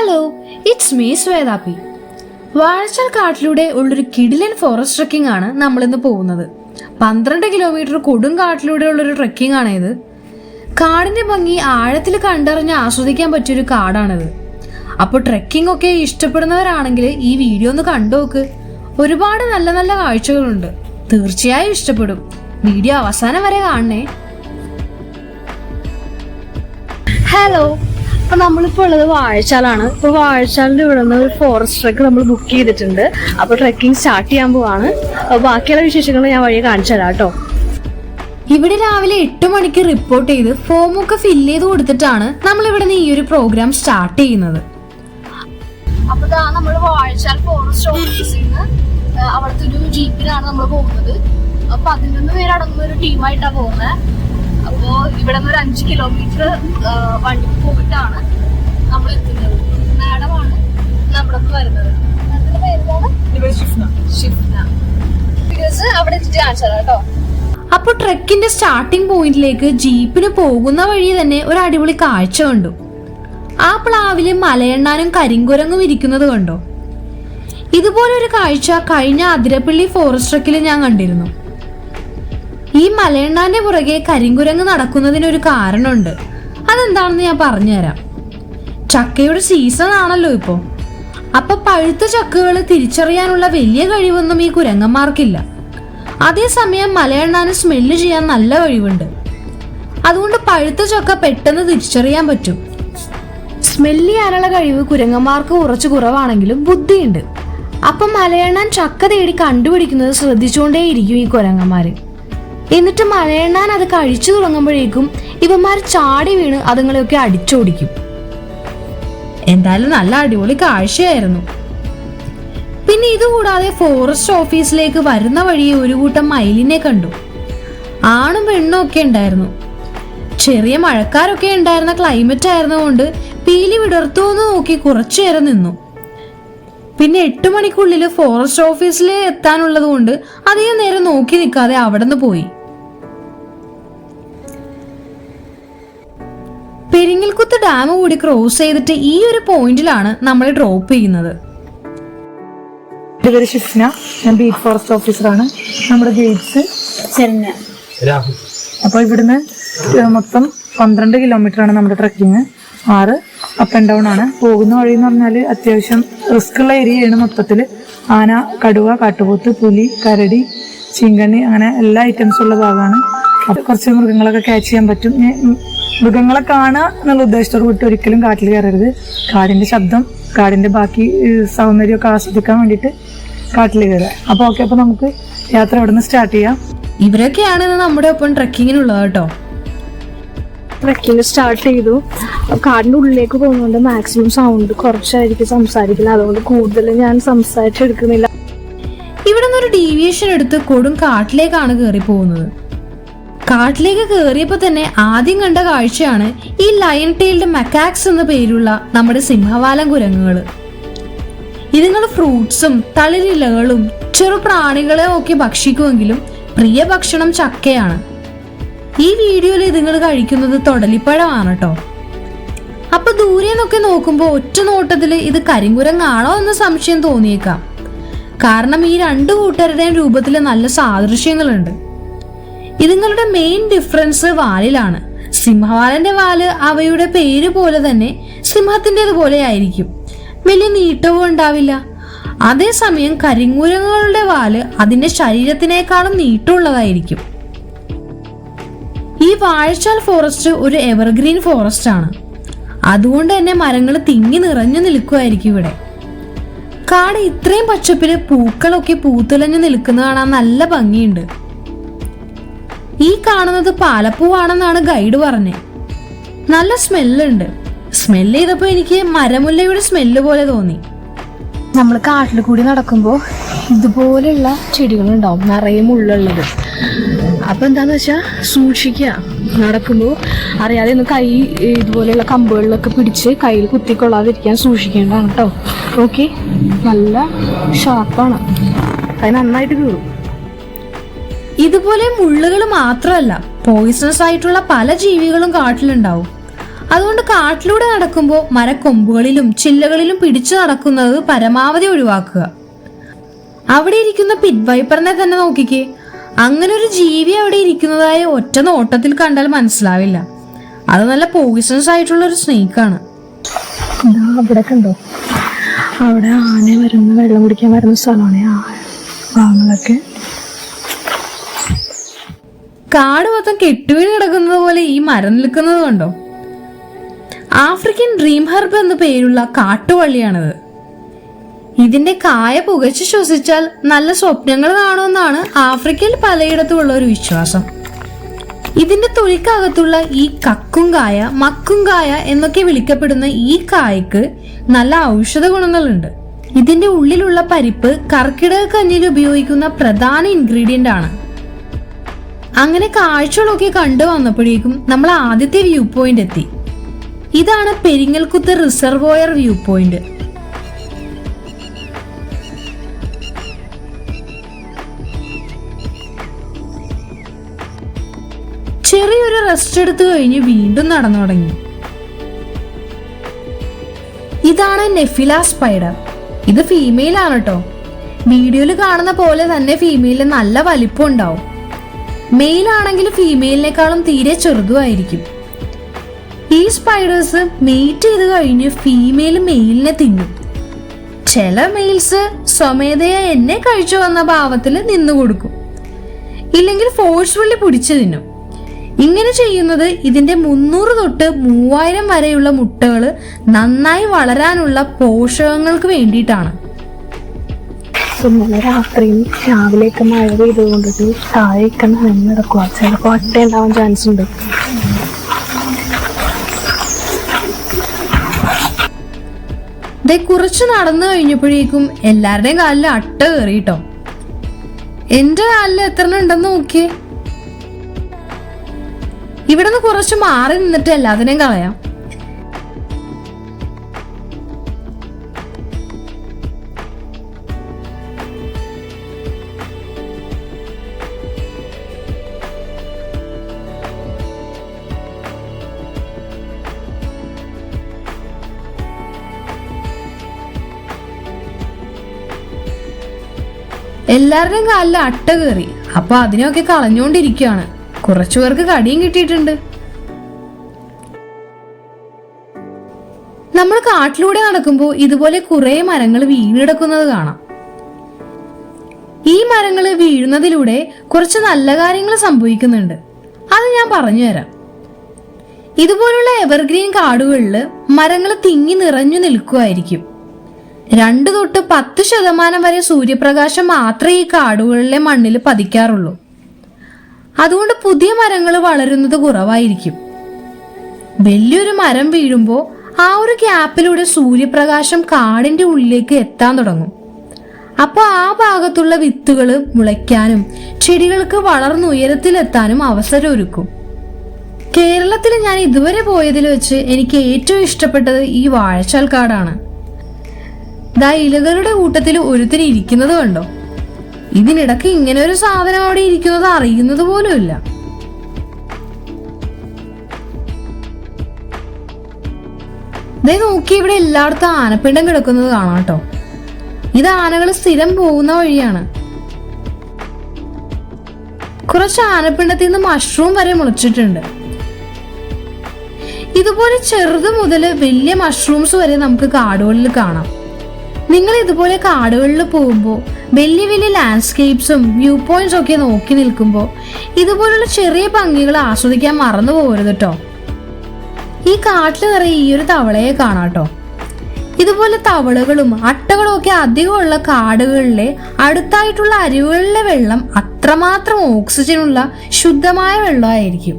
Hello, it's me ശ്വേതാപി. വാഴച്ചാൽ കാട്ടിലൂടെ ഉള്ളൊരു കിടിലൻ ഫോറസ്റ്റ് ട്രെക്കിംഗ് ആണ് നമ്മളിന്ന് പോകുന്നത്. 12 കിലോമീറ്റർ കൊടും കാട്ടിലൂടെ ഉള്ളൊരു ട്രെക്കിംഗ് ആണ് ഇത്. കാടിന്റെ ഭംഗി ആഴത്തിൽ കണ്ടറിഞ്ഞ് ആസ്വദിക്കാൻ പറ്റിയൊരു കാടാണിത്. അപ്പോൾ ട്രെക്കിംഗ് ഒക്കെ ഇഷ്ടപ്പെടുന്നവരാണെങ്കിൽ ഈ വീഡിയോ ഒന്ന് കണ്ടു നോക്ക്. ഒരുപാട് നല്ല നല്ല കാഴ്ചകളുണ്ട്, തീർച്ചയായും ഇഷ്ടപ്പെടും. വീഡിയോ അവസാനം വരെ കാണണേ. ഹലോ, അപ്പൊ നമ്മളിപ്പോ ഉള്ളത് വാഴച്ചാലാണ്. ഇപ്പൊ വാഴച്ചാലിന്റെ ഇവിടെ നിന്ന് ഒരു ഫോറസ്റ്റ് ട്രെക്ക് നമ്മൾ ബുക്ക് ചെയ്തിട്ടുണ്ട്. അപ്പൊ ട്രെക്കിംഗ് സ്റ്റാർട്ട് ചെയ്യാൻ പോവാണ്. ബാക്കിയുള്ള വിശേഷങ്ങൾ ഞാൻ വഴിയെ കാണിച്ചു തരാം കേട്ടോ. ഇവിടെ രാവിലെ 8 മണിക്ക് റിപ്പോർട്ട് ചെയ്ത് ഫോമൊക്കെ ഫില്ല് ചെയ്ത് കൊടുത്തിട്ടാണ് നമ്മൾ ഇവിടെ നിന്ന് ഈ ഒരു പ്രോഗ്രാം സ്റ്റാർട്ട് ചെയ്യുന്നത്. അപ്പൊ നമ്മൾ വാഴച്ചാൽ ഫോറസ്റ്റ് ഓഫീസിൽ നിന്ന് അവിടുത്തെ ഒരു ജീപ്പിലാണ് നമ്മൾ പോകുന്നത്. 11 പേരടങ്ങുന്ന ഒരു ടീമായിട്ടാണ് പോകുന്നത്. അപ്പോ ഇവിടെ നിന്ന് ഒരു 5 കിലോമീറ്റർ വണ്ടി പോയിട്ടാണ് നമ്മൾ എത്തുന്നത്. മാഡമാണ് നമ്മുടെ വരുന്നത്. അവിടെ എത്തിച്ച് കാണിച്ചാലോ കേട്ടോ. അപ്പൊ ട്രെക്കിന്റെ സ്റ്റാർട്ടിംഗ് പോയിന്റിലേക്ക് ജീപ്പിന് പോകുന്ന വഴി തന്നെ ഒരു അടിപൊളി കാഴ്ച കണ്ടു. ആ പ്ലാവില് മലയെണ്ണാനും കരിങ്കുരങ്ങും ഇരിക്കുന്നത് കണ്ടോ? ഇതുപോലൊരു കാഴ്ച കഴിഞ്ഞ അതിരപ്പള്ളി ഫോറസ്റ്റ് ട്രെക്കിൽ ഞാൻ കണ്ടിരുന്നു. ഈ മലയെണ്ണാന്റെ പുറകെ കരിങ്കുരങ്ങ് നടക്കുന്നതിനൊരു കാരണമുണ്ട്. അതെന്താണെന്ന് ഞാൻ പറഞ്ഞുതരാം. ചക്കയുടെ സീസൺ ആണല്ലോ ഇപ്പോ. അപ്പൊ പഴുത്ത ചക്കകൾ തിരിച്ചറിയാനുള്ള വലിയ കഴിവൊന്നും ഈ കുരങ്ങന്മാർക്കില്ല. അതേസമയം മലയെണ്ണാന് സ്മെല്ല് ചെയ്യാൻ നല്ല കഴിവുണ്ട്. അതുകൊണ്ട് പഴുത്ത ചക്ക പെട്ടെന്ന് തിരിച്ചറിയാൻ പറ്റും. സ്മെല്ല് ചെയ്യാനുള്ള കഴിവ് കുരങ്ങന്മാർക്ക് കുറച്ച് കുറവാണെങ്കിലും ബുദ്ധിയുണ്ട്. അപ്പൊ മലയെണ്ണാൻ ചക്ക തേടി കണ്ടുപിടിക്കുന്നത് ശ്രദ്ധിച്ചുകൊണ്ടേയിരിക്കും ഈ കുരങ്ങന്മാര്. എന്നിട്ട് മലയെണ്ണാൻ അത് കഴിച്ചു തുടങ്ങുമ്പോഴേക്കും ഇവന്മാർ ചാടി വീണ് അതുങ്ങളെയൊക്കെ അടിച്ചോടിക്കും. എന്തായാലും നല്ല അടിപൊളി കാഴ്ചയായിരുന്നു. പിന്നെ ഇതുകൂടാതെ ഫോറസ്റ്റ് ഓഫീസിലേക്ക് വരുന്ന വഴി ഒരു കൂട്ടം മയിലിനെ കണ്ടു. ആണും പെണ്ണും ഒക്കെ ഉണ്ടായിരുന്നു. ചെറിയ മഴക്കാരൊക്കെ ഉണ്ടായിരുന്ന ക്ലൈമറ്റ് ആയിരുന്നുകൊണ്ട് പീലി വിടർത്തുമെന്ന് നോക്കി കുറച്ചു നേരം നിന്നു. പിന്നെ 8 മണിക്കുള്ളിൽ ഫോറസ്റ്റ് ഓഫീസിൽ എത്താനുള്ളത് കൊണ്ട് അധികം നേരം നോക്കി നിൽക്കാതെ അവിടെ നിന്ന് പോയി. പെരിങ്ങൽകുത്ത് ഡാം കൂടി ക്രോസ് ചെയ്തിട്ട് ഈ ഒരു പോയിന്റിലാണ് നമ്മൾ ഡ്രോപ്പ് ചെയ്യുന്നത്. എൻ്റെ പേര് ഷിഫ്ന, ഞാൻ ബീറ്റ് ഫോറസ്റ്റ് ഓഫീസറാണ്. നമ്മുടെ ഗൈഡ്സ് രാഹുൽ. അപ്പോൾ ഇവിടുന്ന് മൊത്തം 12 കിലോമീറ്റർ ആണ് നമ്മുടെ ട്രക്കിങ്. 6 അപ്പ് ആൻഡ് ഡൗൺ ആണ്. പോകുന്ന വഴി എന്ന് പറഞ്ഞാൽ അത്യാവശ്യം റിസ്ക് ഉള്ള ഏരിയയാണ്. മൊത്തത്തിൽ ആന, കടുവ, കാട്ടുപോത്ത്, പുലി, കരടി, ചീങ്കണ്ണി, അങ്ങനെ എല്ലാ ഐറ്റംസും ഉള്ള ഭാഗമാണ്. അപ്പോൾ കുറച്ച് മൃഗങ്ങളൊക്കെ ക്യാച്ച് ചെയ്യാൻ പറ്റും. മൃഗങ്ങളെ കാണുക എന്നുള്ള ഉദ്ദേശത്തോട് വിട്ട് ഒരിക്കലും കാട്ടിൽ കയറരുത്. കാടിന്റെ ശബ്ദം, കാടിന്റെ ബാക്കി സൗന്ദര്യമൊക്കെ ആസ്വദിക്കാൻ വേണ്ടിയിട്ട് കാട്ടിൽ കയറുക. അപ്പോൾ ഓക്കെ, അപ്പോൾ നമുക്ക് യാത്ര ഇവിടെ നിന്ന് സ്റ്റാർട്ട് ചെയ്യാം. ഇവരൊക്കെയാണ് നമ്മുടെ ഒപ്പം ട്രെക്കിങ്ങിനുള്ളത് കേട്ടോ. ട്രെക്കിംഗ് സ്റ്റാർട്ട് ചെയ്തു. കാടിന്റെ ഉള്ളിലേക്ക് പോകുന്നുണ്ട്. മാക്സിമം സൗണ്ട് കുറച്ചായിരിക്കും സംസാരിക്കുന്നത്. അതുകൊണ്ട് കൂടുതൽ ഞാൻ സംസാരിച്ചെടുക്കുന്നില്ല. ഇവിടെ നിന്നൊരു ഡീവിയേഷൻ എടുത്ത് കൊടും കാട്ടിലേക്കാണ് കയറി പോകുന്നത്. കാട്ടിലേക്ക് കയറിയപ്പോൾ തന്നെ ആദ്യം കണ്ട കാഴ്ചയാണ് ഈ ലയൺ ടെയിൽഡ് മക്കാക്സ് എന്ന പേരുള്ള നമ്മുടെ സിംഹവാലൻ കുരങ്ങുകൾ. ഇതുങ്ങൾ ഫ്രൂട്ട്സും തളിരിലകളും ചെറു പ്രാണികളെ ഒക്കെ ഭക്ഷിക്കുമെങ്കിലും പ്രിയ ഭക്ഷണം ചക്കയാണ്. ഈ വീഡിയോയിൽ ഇതുങ്ങൾ കഴിക്കുന്നത് തൊടലിപ്പഴമാണ് കേട്ടോ. അപ്പൊ ദൂരെ നിന്നൊക്കെ നോക്കുമ്പോൾ ഒറ്റ നോട്ടത്തില് ഇത് കരിങ്കുരങ്ങാണോ എന്ന സംശയം തോന്നിയേക്കാം. കാരണം ഈ 2 കൂട്ടരുടെയും രൂപത്തിൽ നല്ല സാദൃശ്യങ്ങളുണ്ട്. ഇതുങ്ങളുടെ മെയിൻ ഡിഫറൻസ് വാലിലാണ്. സിംഹവാലന്റെ വാല് അവയുടെ പേര് പോലെ തന്നെ സിംഹത്തിൻ്റെതുപോലെ ആയിരിക്കും. വലിയ നീട്ടവും ഉണ്ടാവില്ല. അതേസമയം കരിങ്കുരങ്ങുകളുടെ വാല് അതിന്റെ ശരീരത്തിനേക്കാളും നീട്ടമുള്ളതായിരിക്കും. ഈ വാഴച്ചാൽ ഫോറസ്റ്റ് ഒരു എവർഗ്രീൻ ഫോറസ്റ്റ് ആണ്. അതുകൊണ്ട് തന്നെ മരങ്ങൾ തിങ്ങി നിറഞ്ഞു നിൽക്കുമായിരിക്കും ഇവിടെ. കാട് ഇത്രയും പച്ചപ്പില് പൂക്കളൊക്കെ പൂത്തുലഞ്ഞു നിൽക്കുന്ന കാണാൻ നല്ല ഭംഗിയുണ്ട്. ഈ കാണുന്നത് പാലപ്പൂവാണെന്നാണ് ഗൈഡ് പറഞ്ഞത്. നല്ല സ്മെല്ലുണ്ട്. സ്മെല്ല് ചെയ്തപ്പോൾ എനിക്ക് മരമുല്ലയുടെ സ്മെല്ല് പോലെ തോന്നി. നമ്മൾ കാട്ടിൽ കൂടി നടക്കുമ്പോൾ ഇതുപോലെയുള്ള ചെടികളുണ്ടാവും, നിറയെ മുള്ളുള്ളത്. അപ്പൊ എന്താന്ന് വെച്ചാൽ സൂക്ഷിക്കുക. നടക്കുമ്പോൾ അറിയാതെ ഒന്ന് കൈ ഇതുപോലെയുള്ള കമ്പുകളിലൊക്കെ പിടിച്ച് കയ്യിൽ കുത്തിക്കൊള്ളാതിരിക്കാൻ സൂക്ഷിക്കേണ്ടതാണ് കേട്ടോ. ഓക്കെ, നല്ല ഷാർപ്പാണ്, അത് നന്നായിട്ട് കീറും. ഇതുപോലെ മുള്ളുകൾ മാത്രമല്ല, പോയിസണസ് ആയിട്ടുള്ള പല ജീവികളും കാട്ടിലുണ്ടാവും. അതുകൊണ്ട് കാട്ടിലൂടെ നടക്കുമ്പോൾ മരക്കൊമ്പുകളിലും ചില്ലകളിലും പിടിച്ചു നടക്കുന്നത് പരമാവധി ഒഴിവാക്കുക. അവിടെ ഇരിക്കുന്ന പിറ്റ് വൈപ്പറിനെ തന്നെ നോക്കിക്കേ. അങ്ങനെ ഒരു ജീവി അവിടെ ഇരിക്കുന്നതായ ഒറ്റ നോട്ടത്തിൽ കണ്ടാൽ മനസ്സിലാവില്ല. അത് നല്ല പോയിസൺസ് ആയിട്ടുള്ള ഒരു സ്നേക്കാണ്. അവിടെ കണ്ടോ, അവിടെ ആന വരുന്ന വെള്ളം കുടിക്കാൻ വരുന്ന സ്ഥലമാണ് ആ ഭാഗങ്ങളൊക്കെ. കാട് മൊത്തം കെട്ടുവീണ് കിടക്കുന്നത് പോലെ ഈ മരം നിൽക്കുന്നത് കണ്ടോ. ആഫ്രിക്കൻ ഡ്രീം ഹെർബ് എന്ന പേരുള്ള കാട്ടുവള്ളിയാണിത്. ഇതിന്റെ കായ പുകച്ച് ശ്വസിച്ചാൽ നല്ല സ്വപ്നങ്ങൾ കാണുമെന്നാണ് ആഫ്രിക്കയിൽ പലയിടത്തുമുള്ള ഒരു വിശ്വാസം. ഇതിന്റെ തൊലിക്കകത്തുള്ള ഈ കക്കുംകായ, മക്കുംകായ എന്നൊക്കെ വിളിക്കപ്പെടുന്ന ഈ കായ്ക്ക് നല്ല ഔഷധ ഗുണങ്ങളുണ്ട്. ഇതിന്റെ ഉള്ളിലുള്ള പരിപ്പ് കർക്കിടക കഞ്ഞിയിൽ ഉപയോഗിക്കുന്ന പ്രധാന ഇൻഗ്രീഡിയന്റ് ആണ്. അങ്ങനെ കാഴ്ചകളൊക്കെ കണ്ടു വന്നപ്പോഴേക്കും നമ്മൾ ആദ്യത്തെ വ്യൂ പോയിന്റ് എത്തി. ഇതാണ് പെരിങ്ങൽകുത്ത് റിസർവോയർ വ്യൂ പോയിന്റ്. ചെറിയൊരു റെസ്റ്റ് എടുത്തു കഴിഞ്ഞ് വീണ്ടും നടന്നു തുടങ്ങി. ഇതാണ് നെഫില സ്പൈഡർ. ഇത് ഫീമെയിൽ ആണ് കേട്ടോ. വീഡിയോയിൽ കാണുന്ന പോലെ തന്നെ ഫീമെയിലിന് നല്ല വലിപ്പം ഉണ്ടാവും. മെയിൽ ആണെങ്കിൽ ഫീമെയിലിനേക്കാളും തീരെ ചെറുതുമായിരിക്കും. ഈ സ്പൈഡേഴ്സ് മെയ്റ്റ് ചെയ്ത് കഴിഞ്ഞ് ഫീമെയിൽ മെയിലിനെ തിന്നും. ചില മെയിൽസ് സ്വമേധയാ എന്നെ കഴിച്ചു വന്ന ഭാവത്തിൽ നിന്നു കൊടുക്കും, ഇല്ലെങ്കിൽ ഫോഴ്സ്ഫുള്ളി പിടിച്ചു തിന്നും. ഇങ്ങനെ ചെയ്യുന്നത് ഇതിന്റെ 300 തൊട്ട് 3000 വരെയുള്ള മുട്ടകൾ നന്നായി വളരാനുള്ള പോഷകങ്ങൾക്ക് വേണ്ടിയിട്ടാണ്. ഇന്നലെ രാത്രിയും രാവിലെയൊക്കെ മഴ പെയ്തുകൊണ്ടിട്ട് താഴേക്ക് നടക്കുക. ചിലപ്പോൾ ഒറ്റ ഉണ്ടാവാൻ ചാൻസ് ഉണ്ട്. കുറച്ച് നടന്നു കഴിഞ്ഞപ്പോഴേക്കും എല്ലാവരുടെയും കാലിൽ അട്ട കയറിട്ടോ. എന്റെ കാലിൽ എത്ര ഉണ്ടെന്ന് നോക്കിയേ. ഇവിടെ നിന്ന് കുറച്ച് മാറി നിന്നിട്ട് എല്ലാത്തിനെയും കളയാം. എല്ലാവരുടെയും കാലിൽ അട്ട കയറി. അപ്പൊ അതിനെയൊക്കെ കളഞ്ഞുകൊണ്ടിരിക്കുകയാണ്. കുറച്ചു പേർക്ക് കടിയും കിട്ടിയിട്ടുണ്ട്. നമ്മൾ കാട്ടിലൂടെ നടക്കുമ്പോൾ ഇതുപോലെ കുറെ മരങ്ങൾ വീണെടുക്കുന്നത് കാണാം. ഈ മരങ്ങൾ വീഴുന്നതിലൂടെ കുറച്ച് നല്ല കാര്യങ്ങൾ സംഭവിക്കുന്നുണ്ട്. അത് ഞാൻ പറഞ്ഞു തരാം. ഇതുപോലുള്ള എവർഗ്രീൻ കാടുകളിൽ മരങ്ങൾ തിങ്ങി നിറഞ്ഞു നിൽക്കുമായിരിക്കും. 2 തൊട്ട് 10% വരെ സൂര്യപ്രകാശം മാത്രമേ ഈ കാടുകളിലെ മണ്ണിൽ പതിക്കാറുള്ളൂ. അതുകൊണ്ട് പുതിയ മരങ്ങൾ വളരുന്നത് കുറവായിരിക്കും. വലിയൊരു മരം വീഴുമ്പോൾ ആ ഒരു ഗ്യാപ്പിലൂടെ സൂര്യപ്രകാശം കാടിന്റെ ഉള്ളിലേക്ക് എത്താൻ തുടങ്ങും. അപ്പോൾ ആ ഭാഗത്തുള്ള വിത്തുകൾ മുളയ്ക്കാനും ചെടികൾക്ക് വളർന്നുയരത്തിലെത്താനും അവസരം ഒരുക്കും. കേരളത്തിൽ ഞാൻ ഇതുവരെ പോയതിൽ വെച്ച് എനിക്ക് ഏറ്റവും ഇഷ്ടപ്പെട്ടത് ഈ വാഴച്ചാൽ കാടാണ്. ഇലകളുടെ കൂട്ടത്തിൽ ഒരുത്തിന് ഇരിക്കുന്നത് കണ്ടോ. ഇതിനിടക്ക് ഇങ്ങനെ ഒരു സാധനം അവിടെ ഇരിക്കുന്നത് അറിയുന്നത് പോലുമില്ല. നോക്കി, ഇവിടെ എല്ലായിടത്തും ആനപ്പിണ്ടം കിടക്കുന്നത് കാണാം കേട്ടോ. ഇത് ആനകൾ സ്ഥിരം പോകുന്ന വഴിയാണ്. കുറച്ച് ആനപ്പിണ്ടത്തിൽ നിന്ന് മഷ്റൂം വരെ മുളച്ചിട്ടുണ്ട്. ഇതുപോലെ ചെറുത് മുതൽ വലിയ മഷ്റൂംസ് വരെ നമുക്ക് കാടുകളിൽ കാണാം. നിങ്ങൾ ഇതുപോലെ കാടുകളിൽ പോകുമ്പോൾ വലിയ വലിയ ലാൻഡ്സ്കേപ്സും വ്യൂ പോയിന്റ്സും ഒക്കെ നോക്കി നിൽക്കുമ്പോൾ ഇതുപോലുള്ള ചെറിയ ഭംഗികൾ ആസ്വദിക്കാൻ മറന്നു പോകരുത് കേട്ടോ. ഈ കാട്ടിൽ നിറയെ ഈ ഒരു തവളയെ കാണാട്ടോ. ഇതുപോലെ തവളകളും അട്ടകളും ഒക്കെ അധികമുള്ള കാടുകളിലെ അടുത്തായിട്ടുള്ള അരുവികളിലെ വെള്ളം അത്രമാത്രം ഓക്സിജനുള്ള ശുദ്ധമായ വെള്ളമായിരിക്കും.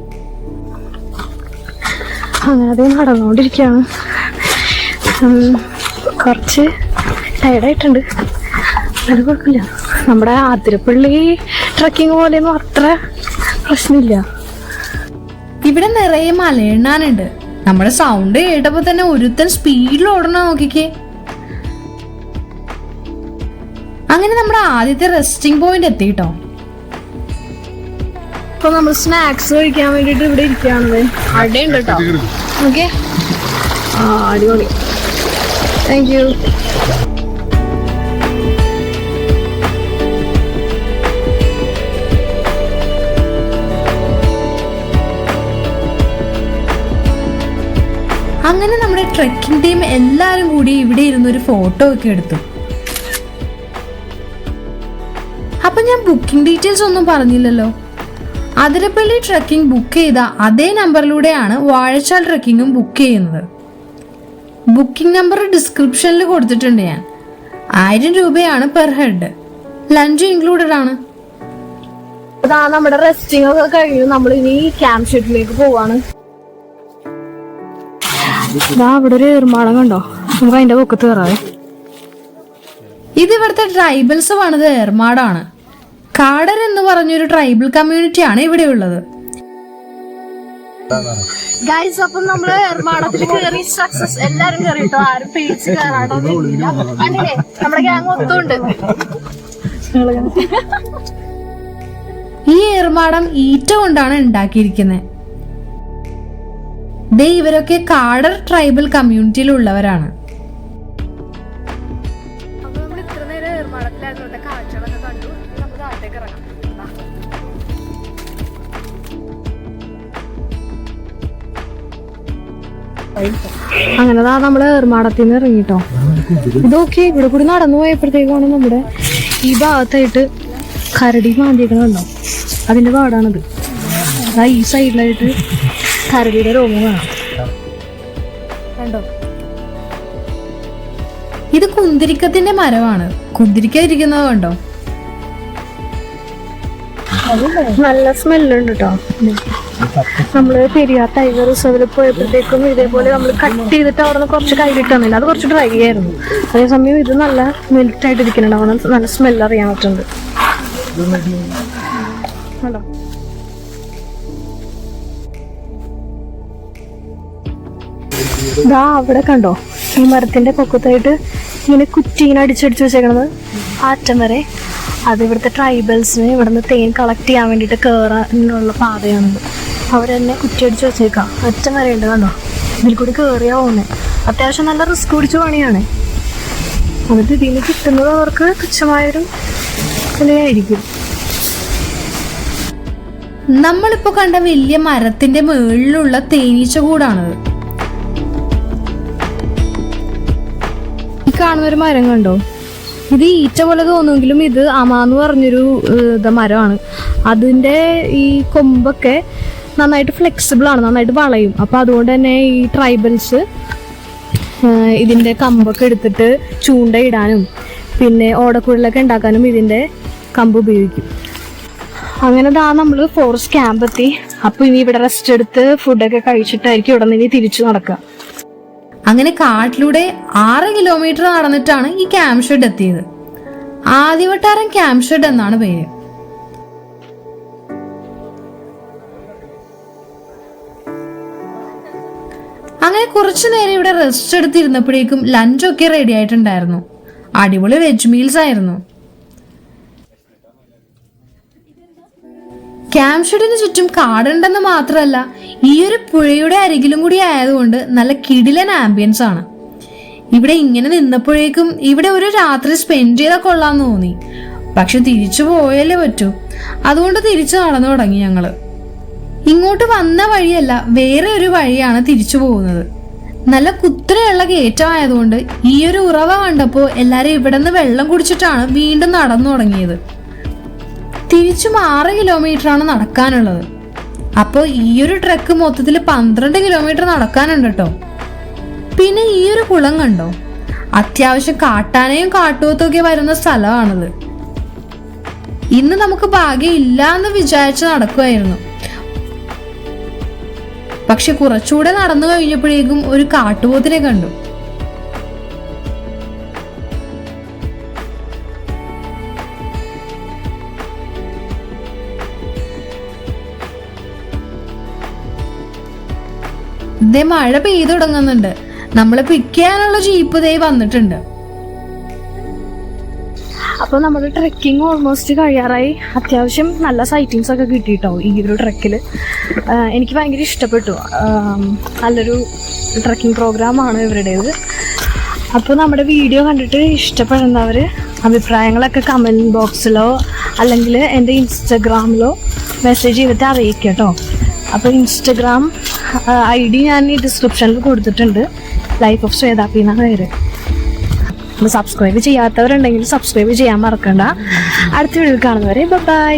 അങ്ങനെ നടന്നുകൊണ്ടിരിക്കുകയാണ്. കുറച്ച് ടയർഡായിട്ടുണ്ട്. അത് കുഴപ്പമില്ല. നമ്മുടെ അതിരപ്പള്ളി ട്രക്കിംഗ് പോലെയൊന്നും അത്ര പ്രശ്നമില്ല. ഇവിടെ നിറയെ മലയെണ്ണാനുണ്ട്. നമ്മുടെ സൗണ്ട് കേട്ടപ്പോ തന്നെ ഒരുത്തൻ സ്പീഡിൽ ഓടണ നോക്കിക്കേ. അങ്ങനെ നമ്മുടെ ആദ്യത്തെ റെസ്റ്റിംഗ് പോയിന്റ് എത്തിട്ടോ. ഇപ്പൊ നമ്മൾ സ്നാക്സ് കഴിക്കാൻ വേണ്ടിട്ട് ഇവിടെ ഇരിക്കുകയാണത്. അടയുണ്ട് കേട്ടോ. ഓക്കെ, അടിപൊളി. Thank you. അങ്ങനെ നമ്മുടെ ട്രെക്കിംഗ് ടീം എല്ലാവരും കൂടി ഇവിടെ ഇരുന്നൊരു ഫോട്ടോ ഒക്കെ എടുത്തു. അപ്പൊ ഞാൻ ബുക്കിംഗ് ഡീറ്റെയിൽസ് ഒന്നും പറഞ്ഞില്ലല്ലോ. അതിരപ്പള്ളി ട്രെക്കിംഗ് ബുക്ക് ചെയ്ത അതേ നമ്പറിലൂടെയാണ് വാഴച്ചാൽ ട്രെക്കിങ്ങും ബുക്ക് ചെയ്യുന്നത്. ബുക്കിംഗ് നമ്പർ ഡിസ്ക്രിപ്ഷനിൽ കൊടുത്തിട്ടുണ്ട് ഞാൻ. 1000 രൂപയാണ് പെർ ഹെഡ്. ലഞ്ച് ഇൻക്ലൂഡഡ് ആണ്. അതാ നമ്മുടെ റെസ്റ്റിംഗ് ഒക്കെ കഴിഞ്ഞു. നമ്മൾ ഇനി ക്യാമ്പ് ഷെഡിലേക്ക് പോവാണ്. അവിടെ ഒരു ഏർമാടം കണ്ടോ, നമുക്ക് അതിന്റെ പൊക്കത്ത് കയറാവേ. ഇത് ഇവിടുത്തെ ട്രൈബൽസ് പണിത് ഏർമാടാണ്. കാടർ എന്ന് പറഞ്ഞൊരു ട്രൈബൽ കമ്മ്യൂണിറ്റിയാണ് ഇവിടെ ഉള്ളത്. ഗൈസ്, അപ്പം നമ്മള് ഏർമാടത്തിൽ കയറി സക്സസ്. എല്ലാരും കയറിട്ടോ, ആരും പേടിച്ച് കയറാടോ. അങ്ങനെ നമ്മുടെ ഗ്യാങ് മൊത്തമുണ്ട്. ഈ ഏർമാടം ഈറ്റ കൊണ്ടാണ് ഉണ്ടാക്കിയിരിക്കുന്നത്. ദേ ഇവരൊക്കെ കാടർ ട്രൈബൽ കമ്മ്യൂണിറ്റിയിലുള്ളവരാണ്. അങ്ങനെ നമ്മള് ഏർമാടത്തിൽ നിന്ന് ഇറങ്ങിട്ടോ. ഇതൊക്കെ ഇവിടെ കൂടി നടന്നു പോയപ്പോഴത്തേക്കാണ് നമ്മുടെ ഈ ഭാഗത്തായിട്ട് കരടി മാന്തിയേക്കണുണ്ടോ, അതിന്റെ പാടാണത്. ഈ സൈഡിലായിട്ട് കരടിയുടെ രോമം കാണാം, കണ്ടോ? ഇത് കുന്തിരിക്കത്തിന്റെ മരമാണ്. കുന്തിരിക്ക ഇരിക്കുന്നത് കണ്ടോ? നല്ല സ്മെല്ലുണ്ട് കേട്ടോ. നമ്മള് പെരിയാർ ടൈഗർ റിസർവിൽ പോയപ്പോഴത്തേക്കും ഇതേപോലെ നമ്മൾ കട്ട് ചെയ്തിട്ട് അവിടെ നിന്ന് കുറച്ച് കയ്യിലിട്ട് തന്നില്ല. അത് കുറച്ച് ഡ്രൈ ആയിരുന്നു. അതേസമയം ഇത് നല്ല മെൽറ്റ് ആയിട്ട് ഇരിക്കുന്നുണ്ട്. അവിടെ നല്ല സ്മെല്ല് അറിയാൻ പറ്റുന്നുണ്ട്. കണ്ടോ? അവിടെ കണ്ടോ, ഈ മരത്തിന്റെ പൊക്കത്തായിട്ട് ഇങ്ങനെ കുറ്റിങ്ങനെ അടിച്ചടിച്ച് വെച്ചേക്കണത് ആറ്റം വരെ. അത് ഇവിടുത്തെ ട്രൈബൽസിന് ഇവിടുന്ന് തേൻ കളക്ട് ചെയ്യാൻ വേണ്ടിയിട്ട് കയറാനുള്ള പാതയാണത്. അവരെന്നെ കുറ്റിയടിച്ച് വെച്ചേക്കാം. അറ്റം വരെ ഉണ്ട് കണ്ടോ. ഇതിൽ കൂടി കയറിയാ പോകുന്നത്. അത്യാവശ്യം നല്ല റിസ്ക് പിടിച്ച പണിയാണ്. എന്നിട്ട് ഇതിന് കിട്ടുന്നത് അവർക്ക് തുച്ഛമായൊരു വിലയായിരിക്കും. നമ്മളിപ്പോ കണ്ട വലിയ മരത്തിന്റെ മുകളിലുള്ള തേനീച്ച കൂടാണത്. കാണുന്നൊരു മരം കണ്ടോ, ഇത് ഈറ്റ പോലെ തോന്നുമെങ്കിലും ഇത് അമാന്ന് പറഞ്ഞൊരു മരമാണ്. അതിൻ്റെ ഈ കൊമ്പൊക്കെ നന്നായിട്ട് ഫ്ലെക്സിബിൾ ആണ്, നന്നായിട്ട് വളയും. അപ്പോൾ അതുകൊണ്ട് തന്നെ ഈ ട്രൈബൽസ് ഇതിൻ്റെ കമ്പൊക്കെ എടുത്തിട്ട് ചൂണ്ടയിടാനും പിന്നെ ഓടക്കുഴലൊക്കെ ഉണ്ടാക്കാനും ഇതിൻ്റെ കമ്പ് ഉപയോഗിക്കും. അങ്ങനെ നമ്മൾ ഫോറസ്റ്റ് ക്യാമ്പ് എത്തി. അപ്പോൾ ഇനി ഇവിടെ റെസ്റ്റ് എടുത്ത് ഫുഡൊക്കെ കഴിച്ചിട്ടായിരിക്കും ഇവിടെ നിന്ന് ഇനി തിരിച്ചു നടക്കുക. അങ്ങനെ കാട്ടിലൂടെ 6 കിലോമീറ്റർ നടന്നിട്ടാണ് ഈ ക്യാമ്പ് ഷെഡ് എത്തിയത്. ആദിവട്ടാരം ക്യാമ്പ് ഷെഡ് എന്നാണ് പേര്. അങ്ങനെ കുറച്ചു നേരം ഇവിടെ റെസ്റ്റ് എടുത്തിരുന്നപ്പോഴേക്കും ലഞ്ചൊക്കെ റെഡി ആയിട്ടുണ്ടായിരുന്നു. അടിപൊളി വെജ് മീൽസ് ആയിരുന്നു. ക്യാമ്പ് ഷെഡിന് ചുറ്റും കാടുണ്ടെന്ന് മാത്രമല്ല, ഈ ഒരു പുഴയുടെ അരികിലും കൂടി ആയതുകൊണ്ട് നല്ല കിടിലൻ ആംബിയൻസ് ആണ്. ഇവിടെ ഇങ്ങനെ നിന്നപ്പോഴേക്കും ഇവിടെ ഒരു രാത്രി സ്പെൻഡ് ചെയ്താൽ കൊള്ളാന്ന് തോന്നി. പക്ഷെ തിരിച്ചു പോയാലേ പറ്റൂ. അതുകൊണ്ട് തിരിച്ചു നടന്നു തുടങ്ങി ഞങ്ങള്. ഇങ്ങോട്ട് വന്ന വഴിയല്ല, വേറെ ഒരു വഴിയാണ് തിരിച്ചു പോകുന്നത്. നല്ല കുത്തനെയുള്ള കയറ്റമായതുകൊണ്ട് ഈ ഒരു ഉറവ കണ്ടപ്പോൾ എല്ലാരും ഇവിടെ നിന്ന് വെള്ളം കുടിച്ചിട്ടാണ് വീണ്ടും നടന്നു തുടങ്ങിയത്. തിരിച്ചും 6 കിലോമീറ്റർ ആണ് നടക്കാനുള്ളത്. അപ്പോൾ ഈ ഒരു ട്രെക്ക് മൊത്തത്തിൽ 12 കിലോമീറ്റർ നടക്കാനുണ്ട് കേട്ടോ. പിന്നെ ഈ ഒരു കുളം കണ്ടോ, അത്യാവശ്യം കാട്ടാനയും കാട്ടുപോത്തൊക്കെ വരുന്ന സ്ഥലമാണത്. ഇന്ന് നമുക്ക് ഭാഗ്യം ഇല്ല എന്ന് വിചാരിച്ച് നടക്കുമായിരുന്നു. പക്ഷെ കുറച്ചുകൂടെ നടന്നു കഴിഞ്ഞപ്പോഴേക്കും ഒരു കാട്ടുപോത്തിനെ കണ്ടു. ഇതേ മഴ പെയ്തു തുടങ്ങുന്നുണ്ട്. നമ്മളെ പിക്ക് ചെയ്യാനുള്ള ജീപ്പ് ദേ വന്നിട്ടുണ്ട്. അപ്പോൾ നമ്മുടെ ട്രെക്കിംഗ് ഓൾമോസ്റ്റ് കഴിയാറായി. അത്യാവശ്യം നല്ല സൈറ്റിങ്സ് ഒക്കെ കിട്ടിയിട്ടോ ഈ ഒരു ട്രെക്കിൽ. എനിക്ക് ഭയങ്കര ഇഷ്ടപ്പെട്ടു. നല്ലൊരു ട്രെക്കിംഗ് പ്രോഗ്രാമാണ് ഇവരുടേത്. അപ്പോൾ നമ്മുടെ വീഡിയോ കണ്ടിട്ട് ഇഷ്ടപ്പെടുന്നവർ അഭിപ്രായങ്ങളൊക്കെ കമൻറ്റ് ബോക്സിലോ അല്ലെങ്കിൽ എൻ്റെ ഇൻസ്റ്റഗ്രാമിലോ മെസ്സേജ് ചെയ്തിട്ട് അറിയിക്കുക കേട്ടോ. അപ്പോൾ ഇൻസ്റ്റഗ്രാം ID ഞാൻ ഈ ഡിസ്ക്രിപ്ഷനിൽ കൊടുത്തിട്ടുണ്ട്. ലൈഫ് ഓഫ് ശ്വേതാപ്പി എന്ന പേര്. സബ്സ്ക്രൈബ് ചെയ്യാത്തവരുണ്ടെങ്കിൽ സബ്സ്ക്രൈബ് ചെയ്യാൻ മറക്കണ്ട. അടുത്ത വീഡിയോയിൽ കാണുന്നവരെ ബൈ.